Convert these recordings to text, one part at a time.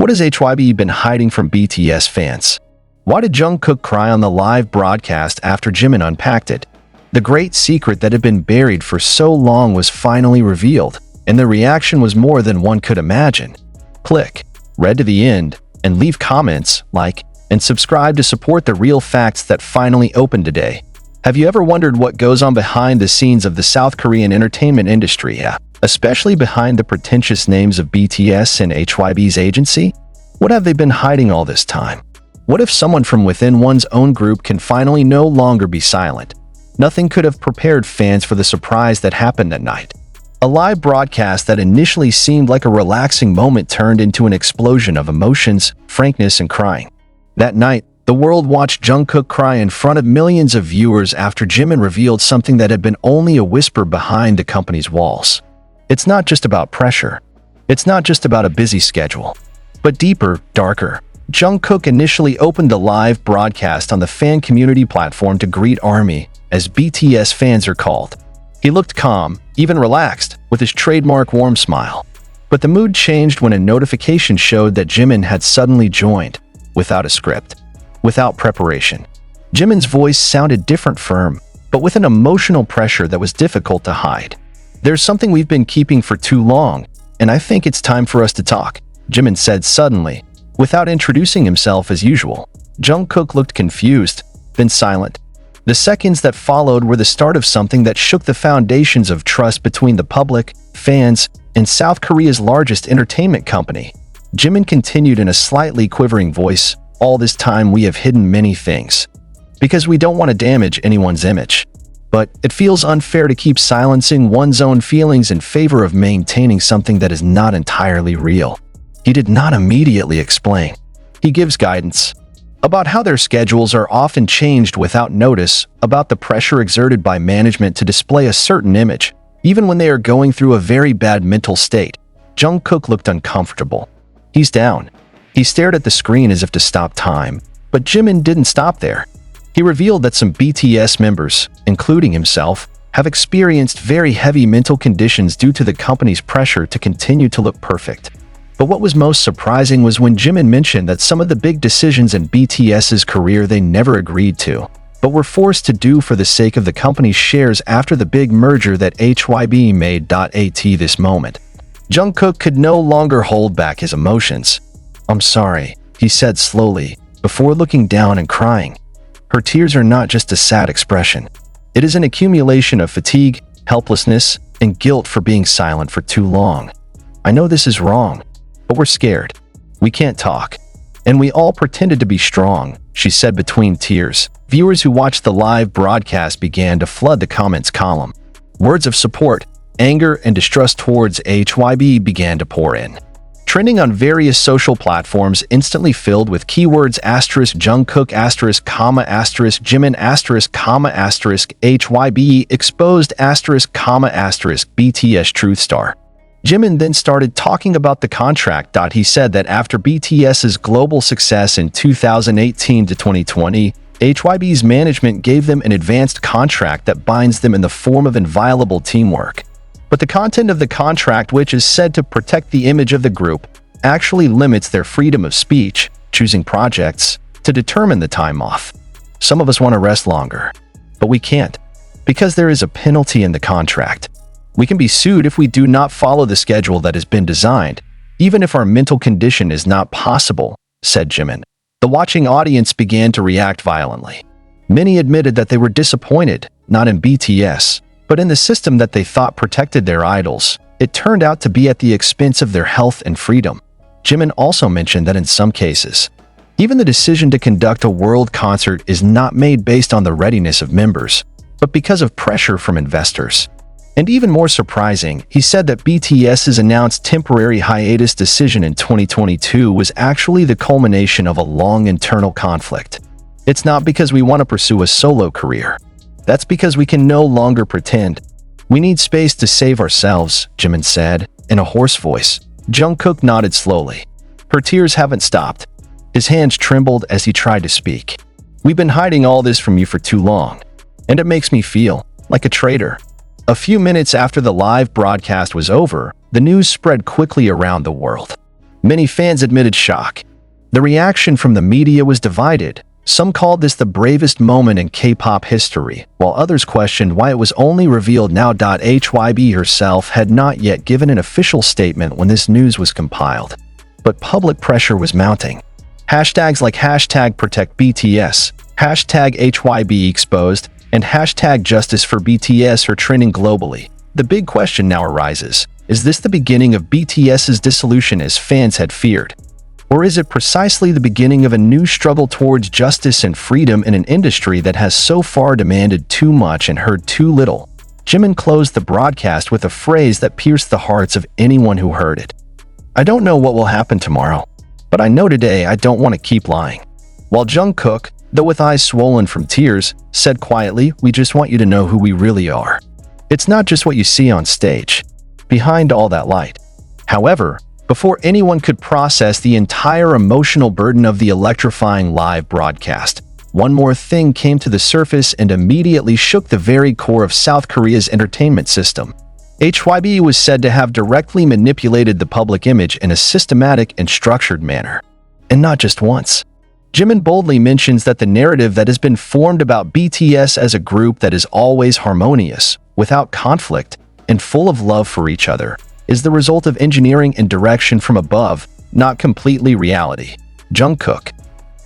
What has HYBE been hiding from BTS fans? Why did Jungkook cry on the live broadcast after Jimin unpacked it? The great secret that had been buried for so long was finally revealed, and the reaction was more than one could imagine. Click, read to the end, and leave comments, like, and subscribe to support the real facts that finally opened today. Have you ever wondered what goes on behind the scenes of the South Korean entertainment industry, especially behind the pretentious names of BTS and HYBE's agency? What have they been hiding all this time? What if someone from within one's own group can finally no longer be silent? Nothing could have prepared fans for the surprise that happened that night. A live broadcast that initially seemed like a relaxing moment turned into an explosion of emotions, frankness, and crying. That night, the world watched Jungkook cry in front of millions of viewers after Jimin revealed something that had been only a whisper behind the company's walls. It's not just about pressure. It's not just about a busy schedule. But deeper, darker. Jungkook initially opened the live broadcast on the fan community platform to greet ARMY, as BTS fans are called. He looked calm, even relaxed, with his trademark warm smile. But the mood changed when a notification showed that Jimin had suddenly joined, without a script, without preparation. Jimin's voice sounded different, firm, but with an emotional pressure that was difficult to hide. "There's something we've been keeping for too long, and I think it's time for us to talk," Jimin said suddenly, without introducing himself as usual. Jungkook looked confused, then silent. The seconds that followed were the start of something that shook the foundations of trust between the public, fans, and South Korea's largest entertainment company. Jimin continued in a slightly quivering voice, "All this time we have hidden many things. Because we don't want to damage anyone's image. But it feels unfair to keep silencing one's own feelings in favor of maintaining something that is not entirely real." He did not immediately explain. He gives guidance about how their schedules are often changed without notice, about the pressure exerted by management to display a certain image, even when they are going through a very bad mental state. Jungkook looked uncomfortable. He's down. He stared at the screen as if to stop time, but Jimin didn't stop there. He revealed that some BTS members, including himself, have experienced very heavy mental conditions due to the company's pressure to continue to look perfect. But what was most surprising was when Jimin mentioned that some of the big decisions in BTS's career they never agreed to, but were forced to do for the sake of the company's shares after the big merger that HYBE made. At this moment, Jungkook could no longer hold back his emotions. "I'm sorry," he said slowly, before looking down and crying. Her tears are not just a sad expression. It is an accumulation of fatigue, helplessness, and guilt for being silent for too long. "I know this is wrong, but we're scared. We can't talk. And we all pretended to be strong," she said between tears. Viewers who watched the live broadcast began to flood the comments column. Words of support, anger, and distrust towards HYBE began to pour in. Trending on various social platforms instantly filled with keywords *Jungkook*, *Jimin*, HYBE exposed *BTS truth star. Jimin then started talking about the contract. He said that after BTS's global success in 2018 to 2020, HYBE's management gave them an advanced contract that binds them in the form of inviolable teamwork. But the content of the contract, which is said to protect the image of the group, actually limits their freedom of speech, choosing projects, to determine the time off. "Some of us want to rest longer, but we can't, because there is a penalty in the contract. We can be sued if we do not follow the schedule that has been designed, even if our mental condition is not possible," said Jimin. The watching audience began to react violently. Many admitted that they were disappointed, not in BTS, but in the system that they thought protected their idols. It turned out to be at the expense of their health and freedom. Jimin also mentioned that in some cases, even the decision to conduct a world concert is not made based on the readiness of members, but because of pressure from investors. And even more surprising, he said that BTS's announced temporary hiatus decision in 2022 was actually the culmination of a long internal conflict. "It's not because we want to pursue a solo career. That's because we can no longer pretend. We need space to save ourselves," Jimin said, in a hoarse voice. Jungkook nodded slowly. Her tears haven't stopped. His hands trembled as he tried to speak. "We've been hiding all this from you for too long, and it makes me feel like a traitor." A few minutes after the live broadcast was over, the news spread quickly around the world. Many fans admitted shock. The reaction from the media was divided. Some called this the bravest moment in K-pop history, while others questioned why it was only revealed now. HYBE herself had not yet given an official statement when this news was compiled. But public pressure was mounting. Hashtags like #ProtectBTS, #HYBE exposed, and #Justice for BTS are trending globally. The big question now arises, is this the beginning of BTS's dissolution as fans had feared? Or is it precisely the beginning of a new struggle towards justice and freedom in an industry that has so far demanded too much and heard too little? Jimin closed the broadcast with a phrase that pierced the hearts of anyone who heard it. "I don't know what will happen tomorrow, but I know today I don't want to keep lying." While Jungkook, though with eyes swollen from tears, said quietly, "We just want you to know who we really are. It's not just what you see on stage, behind all that light." However, before anyone could process the entire emotional burden of the electrifying live broadcast, one more thing came to the surface and immediately shook the very core of South Korea's entertainment system. HYBE was said to have directly manipulated the public image in a systematic and structured manner. And not just once. Jimin boldly mentions that the narrative that has been formed about BTS as a group that is always harmonious, without conflict, and full of love for each other, is the result of engineering and direction from above, not completely reality. Jungkook,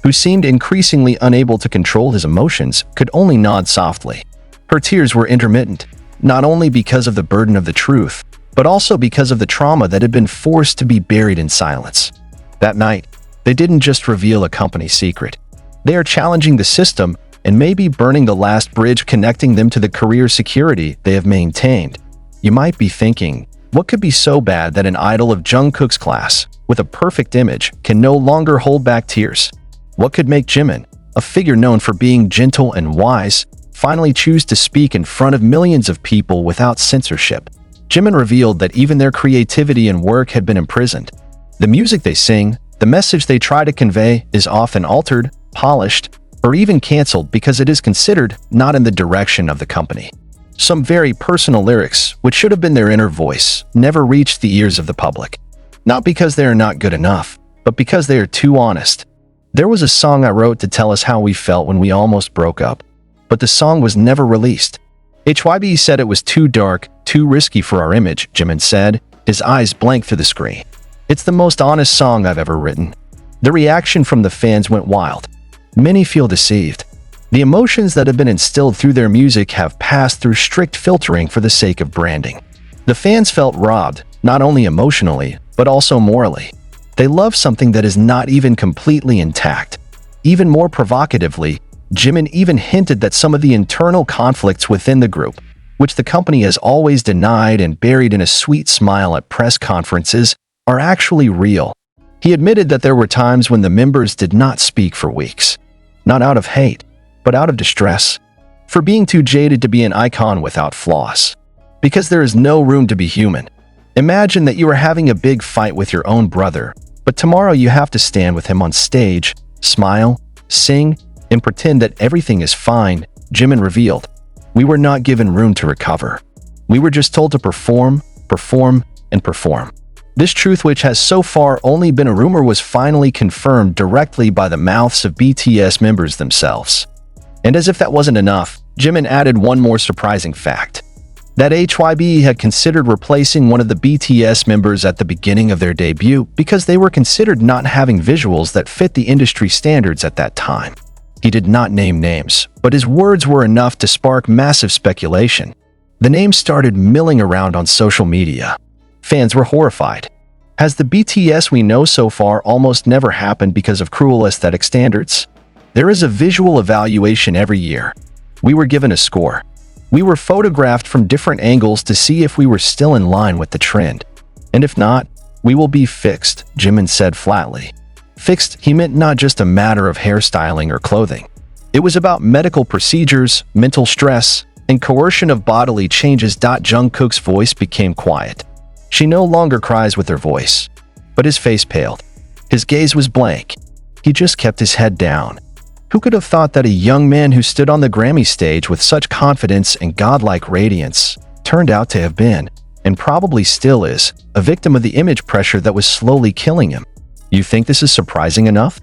who seemed increasingly unable to control his emotions, could only nod softly. Her tears were intermittent, not only because of the burden of the truth, but also because of the trauma that had been forced to be buried in silence. That night, they didn't just reveal a company secret. They are challenging the system and maybe burning the last bridge connecting them to the career security they have maintained. You might be thinking, what could be so bad that an idol of Jungkook's class, with a perfect image, can no longer hold back tears? What could make Jimin, a figure known for being gentle and wise, finally choose to speak in front of millions of people without censorship? Jimin revealed that even their creativity and work had been imprisoned. The music they sing, the message they try to convey, is often altered, polished, or even canceled because it is considered not in the direction of the company. Some very personal lyrics, which should have been their inner voice, never reached the ears of the public. Not because they are not good enough, but because they are too honest. There was a song I wrote to tell us how we felt when we almost broke up, but the song was never released. HYBE said it was too dark, too risky for our image, Jimin said, his eyes blank through the screen. "It's the most honest song I've ever written." The reaction from the fans went wild. Many feel deceived. The emotions that have been instilled through their music have passed through strict filtering for the sake of branding. The fans felt robbed, not only emotionally, but also morally. They love something that is not even completely intact. Even more provocatively, Jimin even hinted that some of the internal conflicts within the group, which the company has always denied and buried in a sweet smile at press conferences, are actually real. He admitted that there were times when the members did not speak for weeks. Not out of hate, but out of distress, for being too jaded to be an icon without flaws. Because there is no room to be human. Imagine that you are having a big fight with your own brother, but tomorrow you have to stand with him on stage, smile, sing, and pretend that everything is fine, Jimin revealed. "We were not given room to recover. We were just told to perform, perform, and perform." This truth, which has so far only been a rumor, was finally confirmed directly by the mouths of BTS members themselves. And as if that wasn't enough, Jimin added one more surprising fact. That HYBE had considered replacing one of the BTS members at the beginning of their debut because they were considered not having visuals that fit the industry standards at that time. He did not name names, but his words were enough to spark massive speculation. The name started milling around on social media. Fans were horrified. Has the BTS we know so far almost never happened because of cruel aesthetic standards? There is a visual evaluation every year. We were given a score. We were photographed from different angles to see if we were still in line with the trend. And if not, we will be fixed, Jimin said flatly. Fixed, he meant not just a matter of hairstyling or clothing. It was about medical procedures, mental stress, and coercion of bodily changes. Jungkook's voice became quiet. She no longer cries with her voice. But his face paled. His gaze was blank. He just kept his head down. Who could have thought that a young man who stood on the Grammy stage with such confidence and godlike radiance turned out to have been, and probably still is, a victim of the image pressure that was slowly killing him? You think this is surprising enough?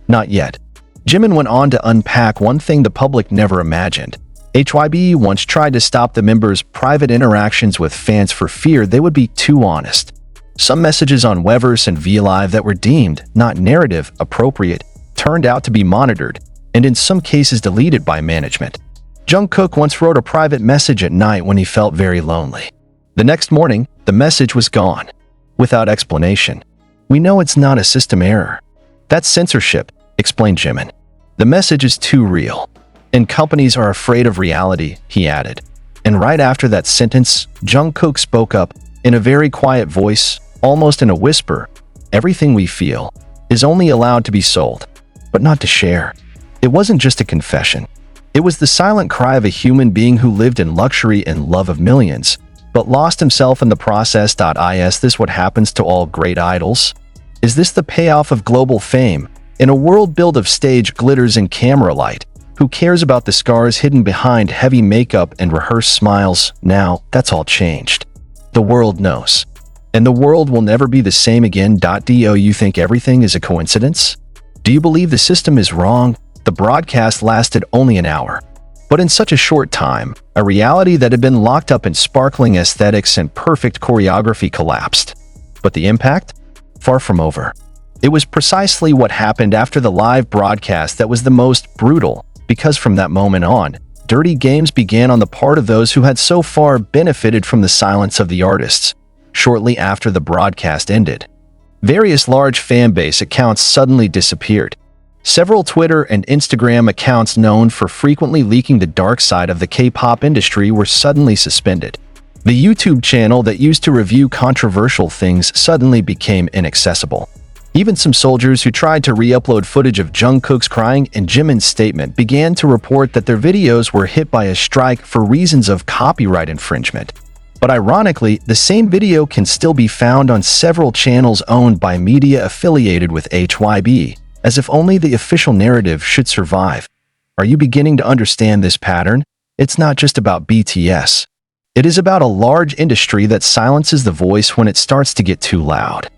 Not yet. Jimin went on to unpack one thing the public never imagined. HYBE once tried to stop the members' private interactions with fans for fear they would be too honest. Some messages on Weverse and VLive that were deemed not narrative appropriate turned out to be monitored, and in some cases deleted by management. Jungkook once wrote a private message at night when he felt very lonely. The next morning, the message was gone, without explanation. We know it's not a system error. That's censorship, explained Jimin. The message is too real, and companies are afraid of reality, he added. And right after that sentence, Jungkook spoke up in a very quiet voice, almost in a whisper. Everything we feel is only allowed to be sold, but not to share. It wasn't just a confession. It was the silent cry of a human being who lived in luxury and love of millions, but lost himself in the process. Is this what happens to all great idols? Is this the payoff of global fame? In a world built of stage glitters and camera light, who cares about the scars hidden behind heavy makeup and rehearsed smiles? Now, that's all changed. The world knows. And the world will never be the same again. Do you think everything is a coincidence? Do you believe the system is wrong? The broadcast lasted only an hour. But in such a short time, a reality that had been locked up in sparkling aesthetics and perfect choreography collapsed. But the impact? Far from over. It was precisely what happened after the live broadcast that was the most brutal, because from that moment on, dirty games began on the part of those who had so far benefited from the silence of the artists. Shortly after the broadcast ended, various large fanbase accounts suddenly disappeared. Several Twitter and Instagram accounts known for frequently leaking the dark side of the K-pop industry were suddenly suspended. The YouTube channel that used to review controversial things suddenly became inaccessible. Even some soldiers who tried to re-upload footage of Jungkook's crying and Jimin's statement began to report that their videos were hit by a strike for reasons of copyright infringement. But ironically, the same video can still be found on several channels owned by media affiliated with HYBE, as if only the official narrative should survive. Are you beginning to understand this pattern? It's not just about BTS. It is about a large industry that silences the voice when it starts to get too loud.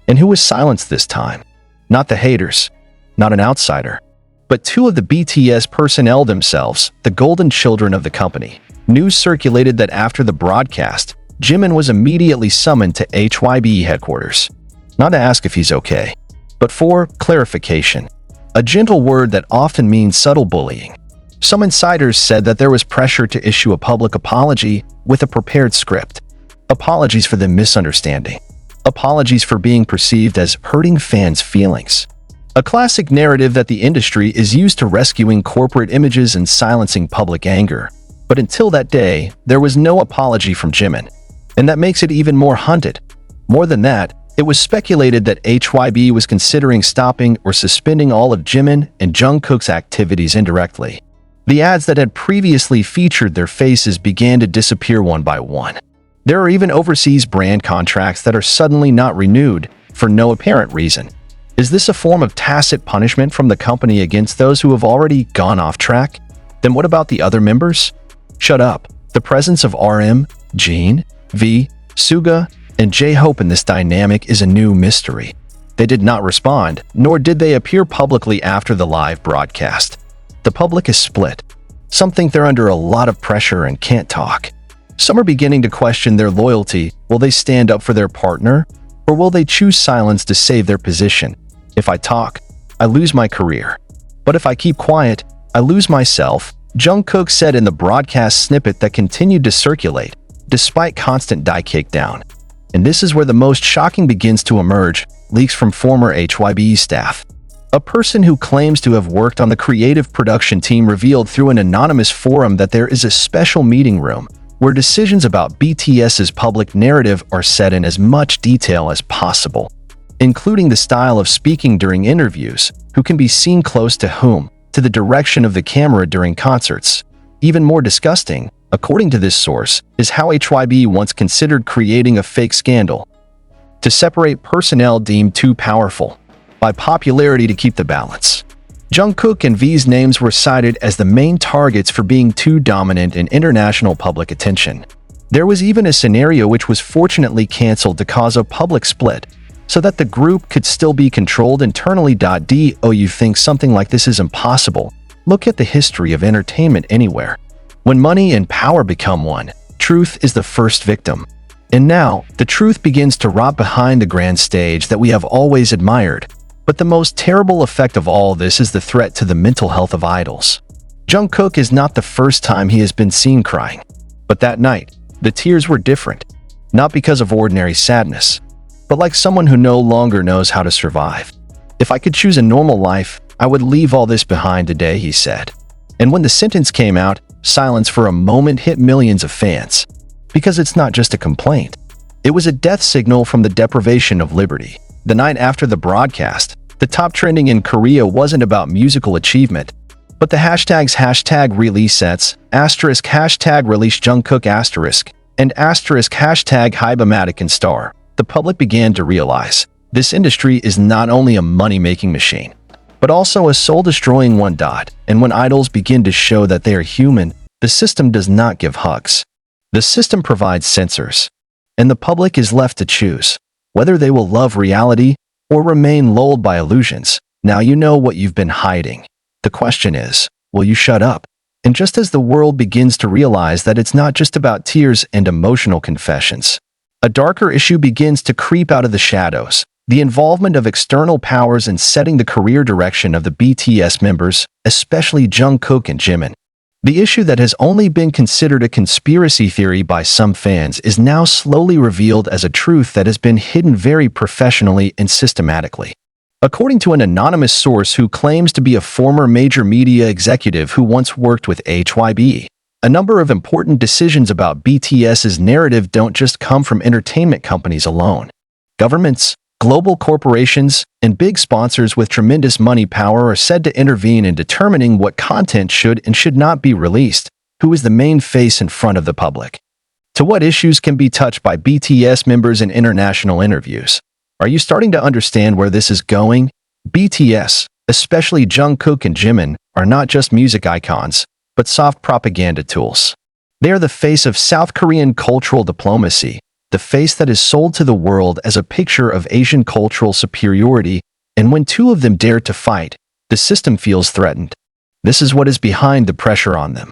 And who was silenced this time? Not the haters, not an outsider, but two of the BTS personnel themselves, the golden children of the company. News circulated that after the broadcast, Jimin was immediately summoned to HYBE headquarters. Not to ask if he's okay, but for clarification, a gentle word that often means subtle bullying. Some insiders said that there was pressure to issue a public apology with a prepared script. Apologies for the misunderstanding. Apologies for being perceived as hurting fans' feelings. A classic narrative that the industry is used to rescuing corporate images and silencing public anger. But until that day, there was no apology from Jimin. And that makes it even more haunted. More than that, it was speculated that HYBE was considering stopping or suspending all of Jimin and Jungkook's activities indirectly. The ads that had previously featured their faces began to disappear one by one. There are even overseas brand contracts that are suddenly not renewed for no apparent reason. Is this a form of tacit punishment from the company against those who have already gone off track? Then what about the other members? Shut up. The presence of RM, Jeon, V, Suga, and J-Hope in this dynamic is a new mystery. They did not respond, nor did they appear publicly after the live broadcast. The public is split. Some think they're under a lot of pressure and can't talk. Some are beginning to question their loyalty. Will they stand up for their partner? Or will they choose silence to save their position? If I talk, I lose my career. But if I keep quiet, I lose myself, Jungkook said in the broadcast snippet that continued to circulate, despite constant takedown. And this is where the most shocking begins to emerge, leaks from former HYBE staff. A person who claims to have worked on the creative production team revealed through an anonymous forum that there is a special meeting room where decisions about BTS's public narrative are set in as much detail as possible, including the style of speaking during interviews, who can be seen close to whom, to the direction of the camera during concerts. Even more disgusting, according to this source, is how HYBE once considered creating a fake scandal to separate personnel deemed too powerful by popularity to keep the balance. Jungkook and V's names were cited as the main targets for being too dominant in international public attention. There was even a scenario which was fortunately cancelled to cause a public split, so that the group could still be controlled internally. Do you think something like this is impossible? Look at the history of entertainment anywhere. When money and power become one, truth is the first victim. And now, the truth begins to rot behind the grand stage that we have always admired. But the most terrible effect of all this is the threat to the mental health of idols. Jungkook is not the first time he has been seen crying. But that night, the tears were different. Not because of ordinary sadness, but like someone who no longer knows how to survive. If I could choose a normal life, I would leave all this behind today, he said. And when the sentence came out, silence for a moment hit millions of fans. Because it's not just a complaint. It was a death signal from the deprivation of liberty. The night after the broadcast, the top trending in Korea wasn't about musical achievement, but the hashtags #release sets, #release Jungkook and #HYBE and star. The public began to realize this industry is not only a money-making machine, but also a soul-destroying one. And when idols begin to show that they are human, the system does not give hugs. The system provides censors, and the public is left to choose whether they will love reality or remain lulled by illusions. Now you know what you've been hiding. The question is, will you shut up? And just as the world begins to realize that it's not just about tears and emotional confessions, a darker issue begins to creep out of the shadows. The involvement of external powers in setting the career direction of the BTS members, especially Jungkook and Jimin. The issue that has only been considered a conspiracy theory by some fans is now slowly revealed as a truth that has been hidden very professionally and systematically. According to an anonymous source who claims to be a former major media executive who once worked with HYBE, a number of important decisions about BTS's narrative don't just come from entertainment companies alone. Governments, global corporations, and big sponsors with tremendous money power are said to intervene in determining what content should and should not be released, who is the main face in front of the public, to what issues can be touched by BTS members in international interviews. Are you starting to understand where this is going? BTS, especially Jungkook and Jimin, are not just music icons, but soft propaganda tools. They are the face of South Korean cultural diplomacy, the face that is sold to the world as a picture of Asian cultural superiority, and when two of them dare to fight, the system feels threatened. This is what is behind the pressure on them.